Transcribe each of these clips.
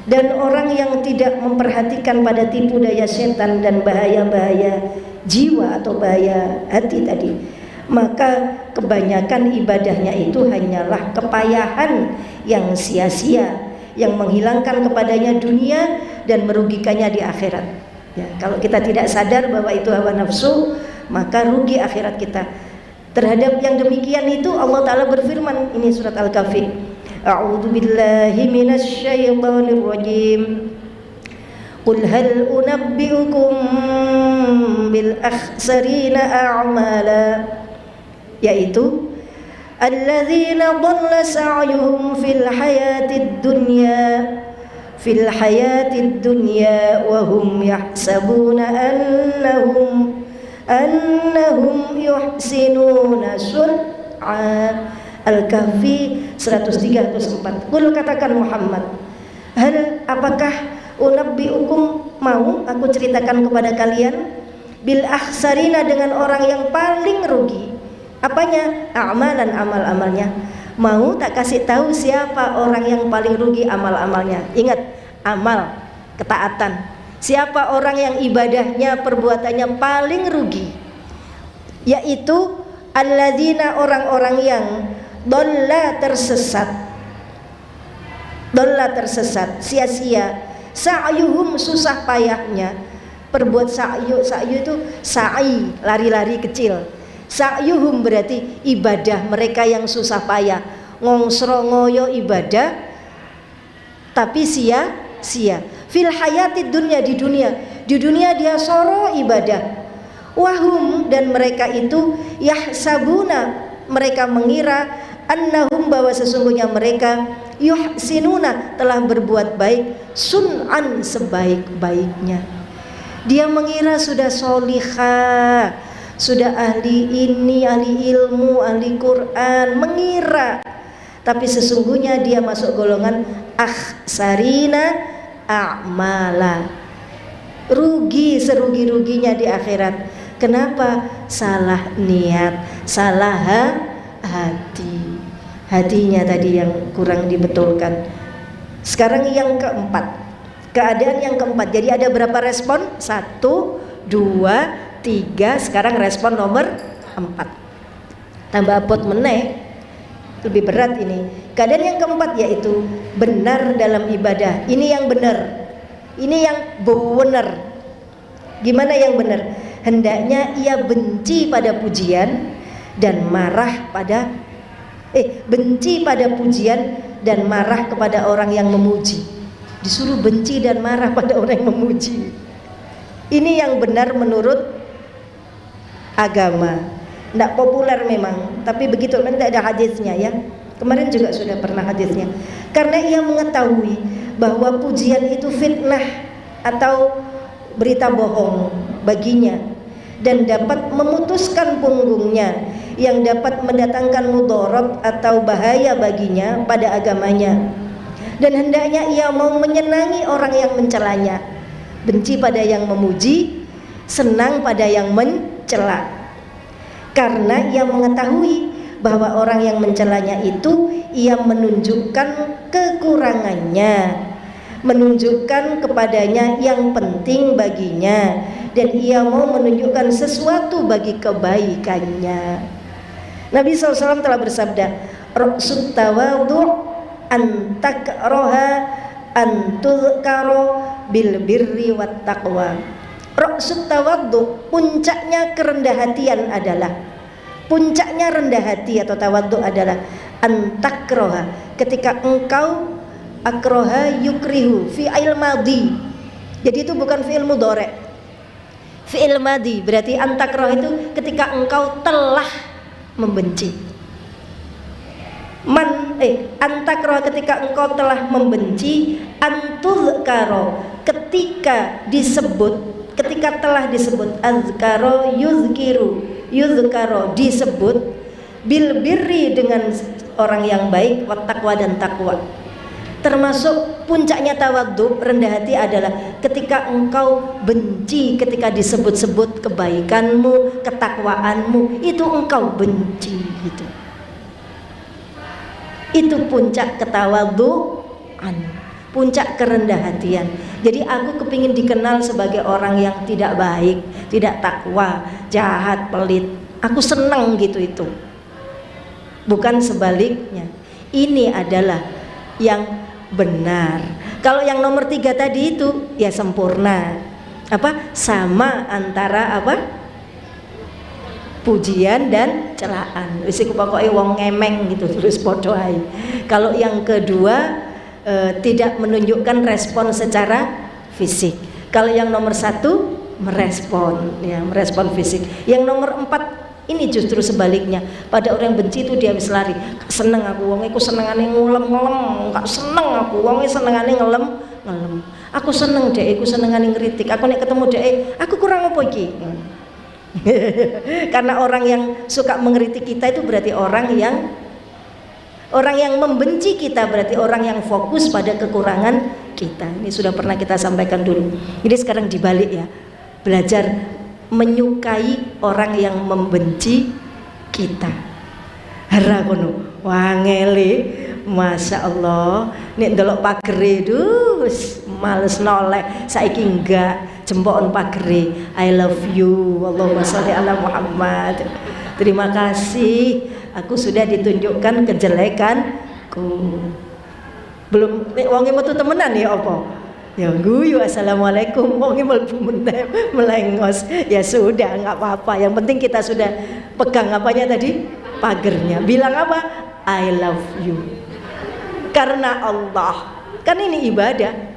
Dan orang yang tidak memperhatikan pada tipu daya setan dan bahaya-bahaya jiwa atau bahaya hati tadi, maka kebanyakan ibadahnya itu hanyalah kepayahan yang sia-sia, yang menghilangkan kepadanya dunia dan merugikannya di akhirat. Ya, kalau kita tidak sadar bahwa itu hawa nafsu, maka rugi akhirat kita. Terhadap yang demikian itu Allah Ta'ala berfirman, ini surat Al-Kahfi, A'udzu billahi minasy syaithanir rajim. Qul hal unabbiukum bil akhsarina a'mala, yaitu alladzina dhalla sa'yuhum fil hayatid dunya wa hum yahsabuna annahum yuhsinuna sun'a. Al-Kahfi 103-104. Qul, katakan Muhammad, apakah unabbiukum, mau aku ceritakan kepada kalian, bil akhsarina, dengan orang yang paling rugi. Apanya? Amalan, amal-amalnya. Mau tak kasih tahu siapa orang yang paling rugi amal-amalnya? Ingat, amal, ketaatan. Siapa orang yang ibadahnya, perbuatannya paling rugi? Yaitu alladzina, orang-orang yang dhalla, tersesat, sia-sia, sa'yuhum, susah payahnya. Perbuat sa'yu itu sa'i, lari-lari kecil. Sa'yuhum berarti ibadah mereka yang susah payah, ngongsro ngoyo ibadah tapi sia-sia. Fil hayatid dunya, di dunia dia soro ibadah. Wahum, dan mereka itu yahsabuna, mereka mengira, annahum, bahwa sesungguhnya mereka, yuhsinuna, telah berbuat baik, sun'an, sebaik-baiknya. Dia mengira sudah solihah, sudah ahli ini, ahli ilmu, ahli Quran, mengira, tapi sesungguhnya dia masuk golongan akhsarina a'mala, rugi serugi-ruginya di akhirat. Kenapa? Salah niat, salah hatinya tadi yang kurang dibetulkan. Sekarang yang keempat, keadaan yang keempat. Jadi ada berapa respon? 1, 2, 3. Sekarang respon nomor 4. Tambah apot meneh, lebih berat ini. Keadaan yang keempat yaitu benar dalam ibadah. Ini yang benar, ini yang benar. Gimana yang benar? Hendaknya ia benci pada pujian dan marah pada benci pada pujian dan marah kepada orang yang memuji. Disuruh benci dan marah pada orang yang memuji. Ini yang benar menurut agama. Tidak populer memang, tapi begitu, tidak ada hadisnya ya. Kemarin juga sudah pernah hadisnya. Karena ia mengetahui bahwa pujian itu fitnah atau berita bohong baginya, dan dapat memutuskan punggungnya, yang dapat mendatangkan mudarat atau bahaya baginya pada agamanya. Dan hendaknya ia mau menyenangi orang yang mencelanya, benci pada yang memuji, senang pada yang mencela. Karena ia mengetahui bahwa orang yang mencelanya itu ia menunjukkan kekurangannya, menunjukkan kepadanya yang penting baginya, dan ia mau menunjukkan sesuatu bagi kebaikannya. Nabi SAW telah bersabda, Raksut tawadhu' antakroha antuzkaro bil birri wat taqwa. Raksut tawadhu', puncaknya kerendah hatian adalah, puncaknya rendah hati atau tawadhu adalah antakroha, ketika engkau, akroha yukrihu, fi'il madhi. Jadi itu bukan fi'il mudhari', fi'il madhi. Berarti antakroha itu ketika engkau telah membenci. Antakroha, ketika engkau telah membenci, antuzkaro, ketika disebut, ketika telah disebut, azkaro yuzkiru, yuzkaro disebut, bil birri dengan orang yang baik, wat taqwa dan takwa. Termasuk puncaknya tawadhu, rendah hati adalah ketika engkau benci, ketika disebut-sebut kebaikanmu, ketakwaanmu, itu engkau benci gitu. Itu puncak ketawadhuan. puncak kerendah hatian. Jadi aku kepingin dikenal sebagai orang yang tidak baik, tidak takwa, jahat, pelit. Aku senang gitu itu. Bukan sebaliknya. Ini adalah yang benar. Kalau yang nomor 3 tadi itu ya sempurna. Apa? Sama antara apa? Pujian dan celaan. Wis iku pokoke wong ngemeng gitu terus padha ae. Kalau yang kedua tidak menunjukkan respon secara fisik. Kalau yang nomor 1 merespon, ya merespon fisik. Yang nomor 4 ini justru sebaliknya. Pada orang yang benci itu dia habis lari. Seneng aku wong iku senengane ngulem-ngulem, gak seneng aku wong senengane ngelem-ngelem. Aku seneng dhek iku senengane ngritik. Aku nek ketemu dhek, aku kurang apa iki? Karena orang yang suka mengkritik kita itu berarti orang yang membenci kita, berarti orang yang fokus pada kekurangan kita. Ini sudah pernah kita sampaikan dulu. Jadi sekarang dibalik ya, belajar menyukai orang yang membenci kita. Hara kono wangele, masya Allah. Nek ndelok pagere dus males noleh, saiki enggak jempokon pagere. I love you, Allahumma sholli ala Muhammad. Terima kasih, aku sudah ditunjukkan kejelekanku. Belum wonge metu temenan ya apa? Ya guyu assalamualaikum, wonge mlebu meneh melengos. Ya sudah enggak apa-apa. Yang penting kita sudah pegang apanya tadi? Pagernya. Bilang apa? I love you. Karena Allah. Kan ini ibadah.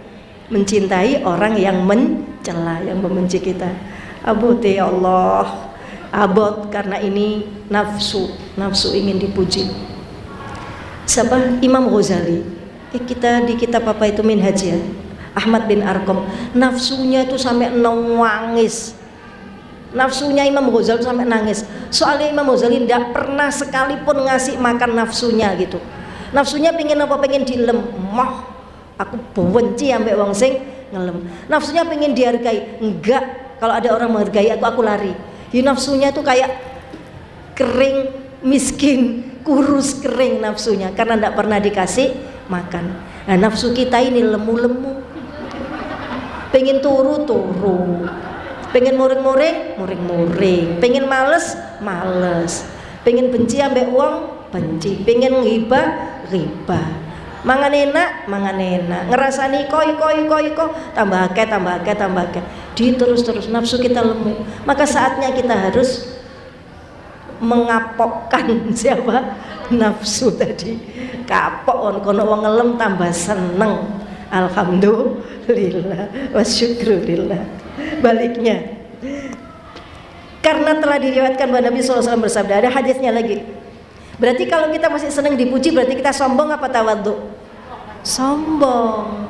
Mencintai orang yang mencela, yang membenci kita. Abot ya Allah, abot karena ini nafsu ingin dipuji. Siapa? Imam Ghazali. Kita di kitab apa itu Minhaj ya, Ahmad bin Arqam. Nafsunya itu sampai nangis. Nafsunya Imam Ghazali sampai nangis. Soalnya Imam Ghazali tidak pernah sekalipun ngasih makan nafsunya gitu. Nafsunya pengen apa? Pengen dilemah. Aku benci ambek wong sing ngelem. Nafsunya pengen dihargai, enggak. Kalau ada orang menghargai aku lari. Ya, nafsunya tuh kayak kering, miskin, kurus kering nafsunya karena enggak pernah dikasih makan. Nah, nafsu kita ini lemu-lemu. Pengen turu, pengen muring-muring, pengen males, pengen benci ambek wong, benci, pengen ghibah, mangan enak, ngerasani koi, tambah akeh, di terus nafsu kita lemu. Maka saatnya kita harus mengapokkan siapa? Nafsu tadi. Kapok kono wong ngelem tambah seneng. Alhamdulillah wa syukrulillah. Baliknya, karena telah diriwayatkan bahwa Nabi SAW bersabda, ada hadisnya lagi. Berarti kalau kita masih senang dipuji, berarti kita sombong apa tawadhu? Sombong.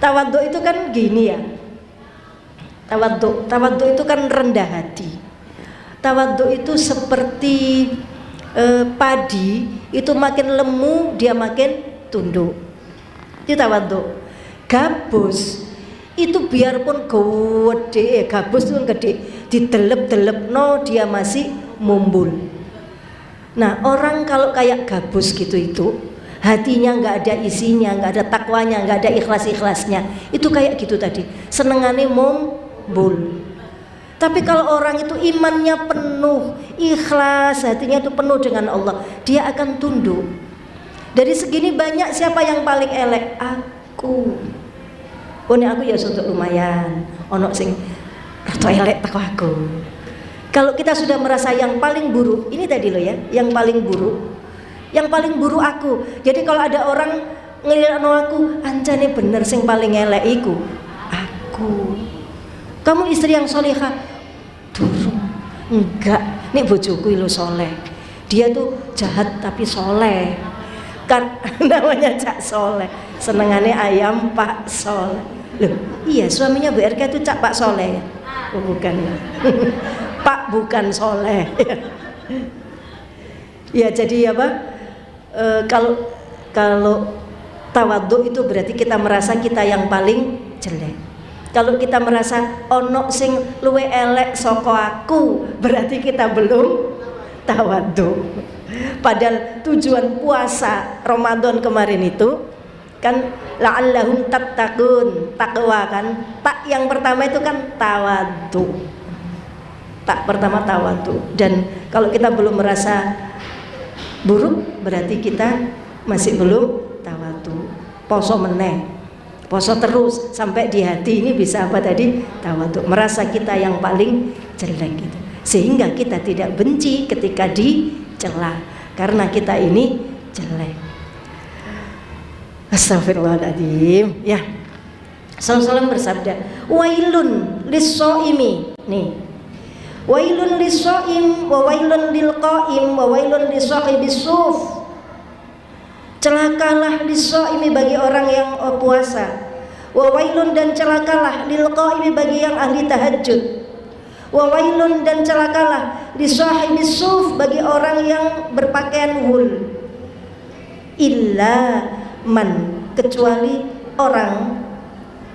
Tawadhu itu kan gini ya. Tawadhu itu kan rendah hati. Tawadhu itu seperti padi, itu makin lemu dia makin tunduk. Itu tawadhu. Gabus itu biarpun gede, gabus itu kan gede, didelep-delepno dia masih mumbul. Nah, orang kalau kayak gabus gitu itu hatinya nggak ada isinya, nggak ada takwanya, nggak ada ikhlas-ikhlasnya. Itu kayak gitu tadi, senengane mumbul. Tapi kalau orang itu imannya penuh, ikhlas, hatinya itu penuh dengan Allah, dia akan tunduk. Dari segini banyak siapa yang paling elek? Aku. Oh, aku ya suntuk lumayan. Ono sing rada elek teko aku. Kalau kita sudah merasa yang paling buruk, ini tadi loh ya, yang paling buruk aku. Jadi kalau ada orang ngelilakno aku, ancane bener sing paling elek iku aku. Kamu istri yang solehah? Durung. Enggak, nih bojoku lho soleh. Dia tuh jahat tapi soleh. Kan namanya Cak Soleh. Senengane ayam Pak Soleh. Loh, iya suaminya Bu RK itu Cak Pak Soleh. Oh, bukan. Pak bukan soleh. Ya jadi apa? Kalau tawadhu itu berarti kita merasa kita yang paling jelek. Kalau kita merasa ono sing luwe elek soko aku, berarti kita belum tawadhu. Padahal tujuan puasa Ramadan kemarin itu kan la'allahum tattaqun, takwa kan. Tak yang pertama itu kan tawadhu. Tak pertama tawadhu. Dan kalau kita belum merasa buruk berarti kita masih belum tawadhu. Poso meneh, poso terus sampai di hati ini bisa apa tadi? Tawadhu. Merasa kita yang paling jelek gitu. Sehingga kita tidak benci ketika dicela karena kita ini jelek. Astagfirullahaladzim. Ya, Sallallahu bersabda, wailun lis-shaimi. Nih, wailun lis-shaim wa wailun lil-qaim wa wailun lis-sahibis suf. Celakalah lis-shaimi bagi orang yang puasa, wa wailun dan celakalah lil-qaimi bagi yang ahli tahajud, wa wailun dan celakalah lisahibis suf bagi orang yang berpakaian wul. Illa man, kecuali orang.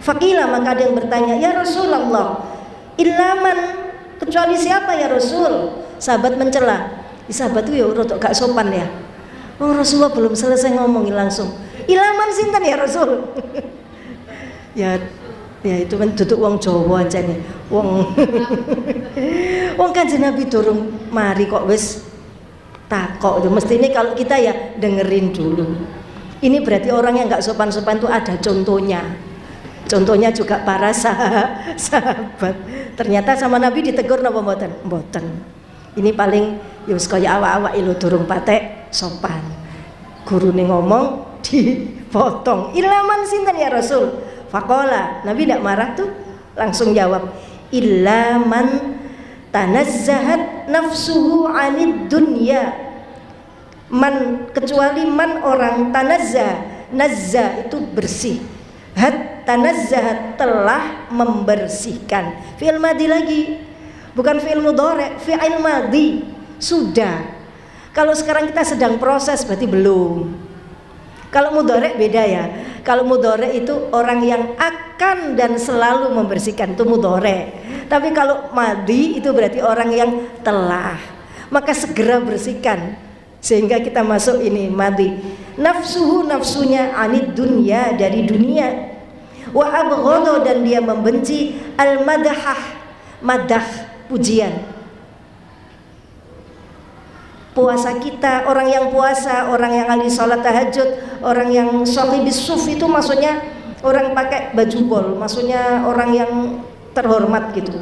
Faqila, maka ada yang bertanya, ya Rasulullah, illa man, kecuali siapa ya Rasul? Sahabat mencela. Sahabat itu ya rotok gak sopan ya. Oh, Rasulullah belum selesai ngomongin langsung, illa man sinten ya Rasul. Ya itu kan duduk wong Jawa aja nih. Wong Kanjeng Nabi durung mari kok wis takok. Mestinya kalau kita ya dengerin dulu. Ini berarti orang yang nggak sopan-sopan itu ada contohnya. Contohnya juga para sahabat. Ternyata sama Nabi ditegur napa mboten? Mboten. Ini paling ya wis kaya awak-awak lho durung patek sopan. Gurune ngomong dipotong. Ilaman sinten ya Rasul? Faqala, Nabi tidak marah tuh, langsung jawab, illa man tanazzahat nafsuhu 'anid dunya. Man, kecuali man orang tanazzah, nazzah itu bersih. Hat, tanazzahat telah membersihkan. Fi'il madhi lagi, bukan fi'il mudhari', fi'il madhi, sudah. Kalau sekarang kita sedang proses berarti belum. Kalau mudhari' beda ya. Kalau mudhari' itu orang yang akan dan selalu membersihkan, itu mudhari'. Tapi kalau madhi itu berarti orang yang telah. Maka segera bersihkan sehingga kita masuk ini madhi. Nafsuhu, nafsunya, anid dunya, dari dunia. Wa abghadha, dan dia membenci al-madhah, madah, pujian. Puasa kita, orang yang puasa, orang yang ahli sholat tahajud, orang yang shahibis suf itu maksudnya orang pakai baju bol, maksudnya orang yang terhormat gitu.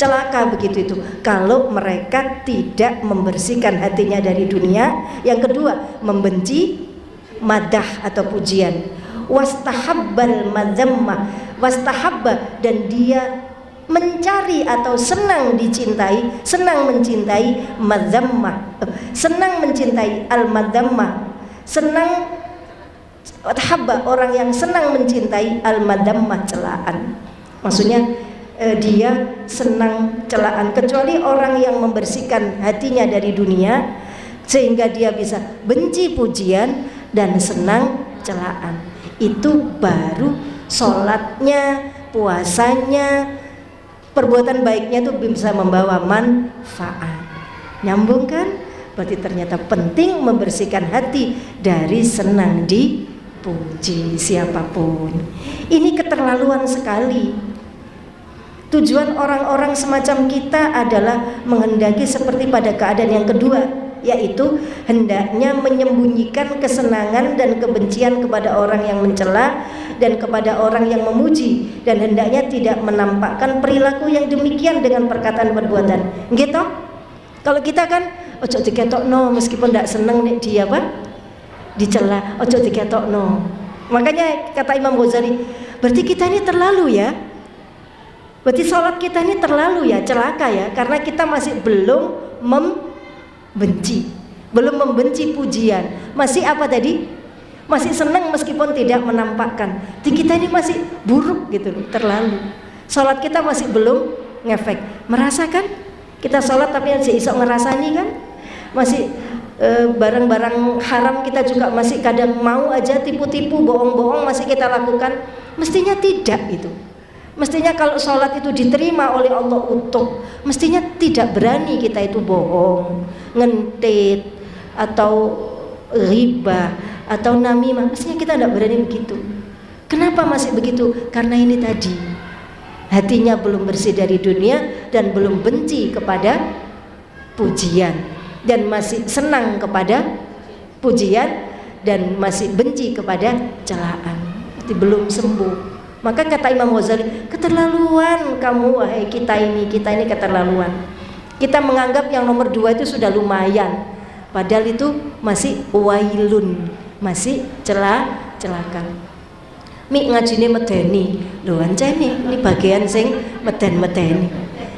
Celaka begitu itu kalau mereka tidak membersihkan hatinya dari dunia. Yang kedua, membenci madah atau pujian. Wastahabbal madzammah, wastahabba, dan dia mencari atau senang dicintai, senang mencintai madzammah, senang mencintai al-madzammah, senang tahabba, orang yang senang mencintai al-madzammah, celaan. Maksudnya dia senang celaan, kecuali orang yang membersihkan hatinya dari dunia sehingga dia bisa benci pujian dan senang celaan. Itu baru sholatnya, puasanya, perbuatan baiknya itu bisa membawa manfaat. Nyambung kan? Berarti ternyata penting membersihkan hati dari senang dipuji siapapun. Ini keterlaluan sekali. Tujuan orang-orang semacam kita adalah menghendaki seperti pada keadaan yang kedua, yaitu hendaknya menyembunyikan kesenangan dan kebencian kepada orang yang mencela dan kepada orang yang memuji, dan hendaknya tidak menampakkan perilaku yang demikian dengan perkataan perbuatan. Gitu? Kalau kita kan ojo diketokno, meskipun tidak seneng nek dia apa? Dicela, ojo diketokno. Makanya kata Imam Ghazali, berarti kita ini terlalu ya. Berarti sholat kita ini terlalu ya, celaka ya, karena kita masih belum membenci, belum membenci pujian. Masih apa tadi? Masih senang meskipun tidak menampakkan. Jadi kita ini masih buruk gitu loh, terlalu. Sholat kita masih belum ngefek. Merasakan kita sholat tapi masih isok ngerasani kan? Masih barang-barang haram kita juga masih kadang mau aja tipu-tipu, bohong-bohong masih kita lakukan. Mestinya tidak itu. Mestinya kalau sholat itu diterima oleh Allah utuh, mestinya tidak berani kita itu bohong, ngentit, atau riba, atau namimah, mestinya kita tidak berani begitu. Kenapa masih begitu? Karena ini tadi, hatinya belum bersih dari dunia dan belum benci kepada pujian, dan masih senang kepada pujian dan masih benci kepada celaan. Itu belum sembuh. Maka kata Imam Ghazali, keterlaluan kamu, wahai kita ini keterlaluan. Kita menganggap yang nomor 2 itu sudah lumayan, padahal itu masih wailun, masih celaka. Mi ngajine medeni, lho ancene ini bagian sing meden-medeni.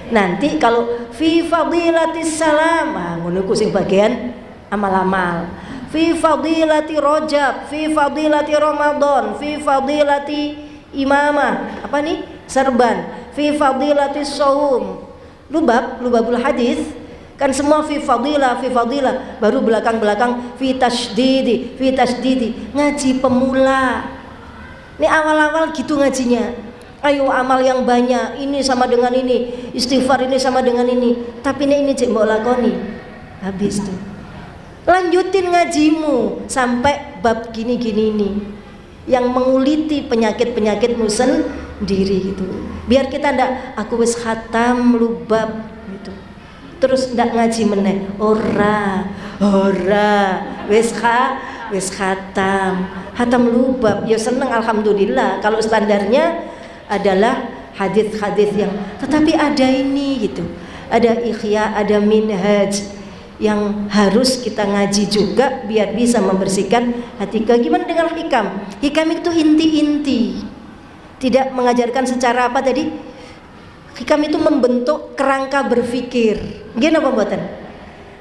Nanti kalau fi fadilatis salam, ngono ku sing bagian amal-amal. Fi fadilati Rajab, fi fadilati Ramadan, fi fadilati imamah, apa nih? Serban, fi fadilati shaum. Lubabul hadis kan semua fi fadilah, baru belakang fi tasydidi. Ngaji pemula. Ini awal-awal gitu ngajinya. Ayo amal yang banyak, ini sama dengan ini, istighfar ini sama dengan ini. Tapi ini cek mbok lakoni. Habis tuh. Lanjutin ngajimu sampai bab gini-gini ini yang menguliti penyakit-penyakitmu sendiri gitu. Biar kita ndak aku wis khatam lubab gitu. Terus ndak ngaji meneh. Ora. Wis khatam lubab. Ya seneng alhamdulillah kalau standarnya adalah hadis-hadis yang, tetapi ada ini gitu. Ada ikhya, ada minhaj yang harus kita ngaji juga biar bisa membersihkan hati. Gimana dengan hikam? Hikam itu inti-inti. Tidak mengajarkan secara apa tadi? Hikam itu membentuk kerangka berpikir. Gimana pembuatan?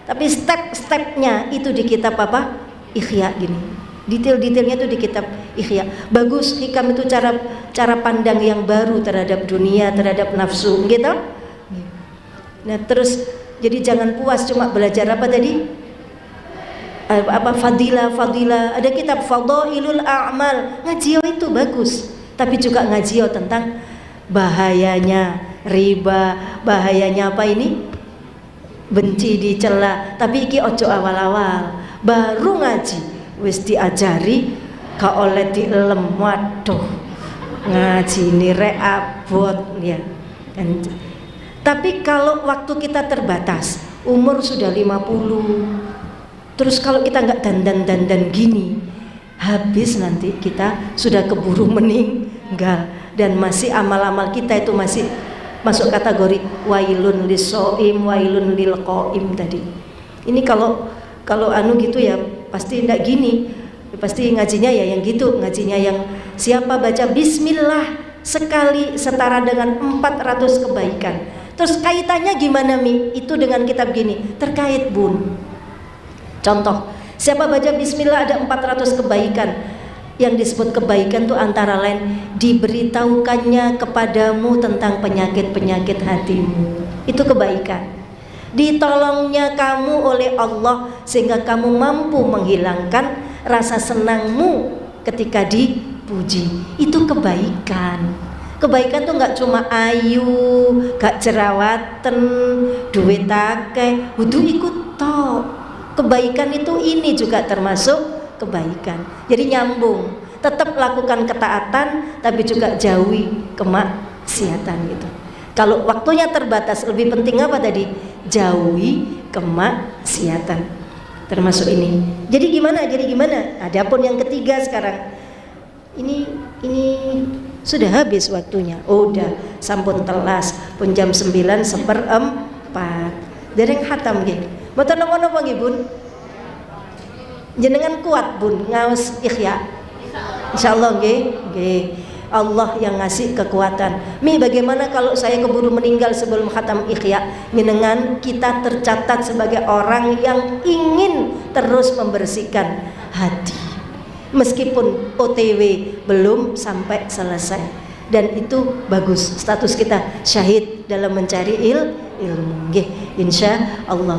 Tapi step-stepnya itu di kitab apa? Ikhya gini. Detail-detailnya itu di kitab Ikhya. Bagus, hikam itu cara pandang yang baru terhadap dunia, terhadap nafsu, gitu. Nah, terus jadi jangan puas cuma belajar apa tadi? Fadilah. Ada kitab Fadailul A'mal. Ngajio itu bagus, tapi juga ngajio tentang bahayanya riba, bahayanya apa ini? Benci dicela. Tapi iki ojo awal-awal. Baru ngaji wis diajari gak oleh dielem. Waduh, ngaji ini rek abot ya. Tapi kalau waktu kita terbatas, umur sudah 50, terus kalau kita nggak dandan gini, habis nanti kita sudah keburu meninggal, dan masih amal-amal kita itu masih masuk kategori wailun lisoim, wailun lil qaim tadi. Ini kalau anu gitu ya pasti ndak gini, pasti ngajinya ya yang gitu, ngajinya yang siapa baca bismillah sekali setara dengan 400 kebaikan. Terus kaitannya gimana Mi? Itu dengan kitab gini, terkait Bun. Contoh, siapa baca bismillah ada 400 kebaikan. Yang disebut kebaikan itu antara lain diberitahukannya kepadamu tentang penyakit-penyakit hatimu. Itu kebaikan. Ditolongnya kamu oleh Allah sehingga kamu mampu menghilangkan rasa senangmu ketika dipuji. Itu kebaikan. Kebaikan tuh nggak cuma ayu, gak jerawatan, duit akeh, kudu ikut tok. Kebaikan itu ini juga termasuk kebaikan. Jadi nyambung. Tetap lakukan ketaatan, tapi juga jauhi kemaksiatan gitu. Kalau waktunya terbatas, lebih penting apa tadi? Jauhi kemaksiatan. Termasuk ini. Jadi gimana? Adapun yang ketiga sekarang. Ini sudah habis waktunya. Oh, udah sampun telas pun jam 9:04. Dereng khatam nggih. Mboten napa-napa nggih, Bun. Jenengan kuat, Bun, ngaos Ikhya. Insyaallah nggih. Allah yang ngasih kekuatan. Mi, bagaimana kalau saya keburu meninggal sebelum khatam Ikhya? Jenengan kita tercatat sebagai orang yang ingin terus membersihkan hati. Meskipun OTW belum sampai selesai, dan itu bagus, status kita syahid dalam mencari ilmu. Insya Allah.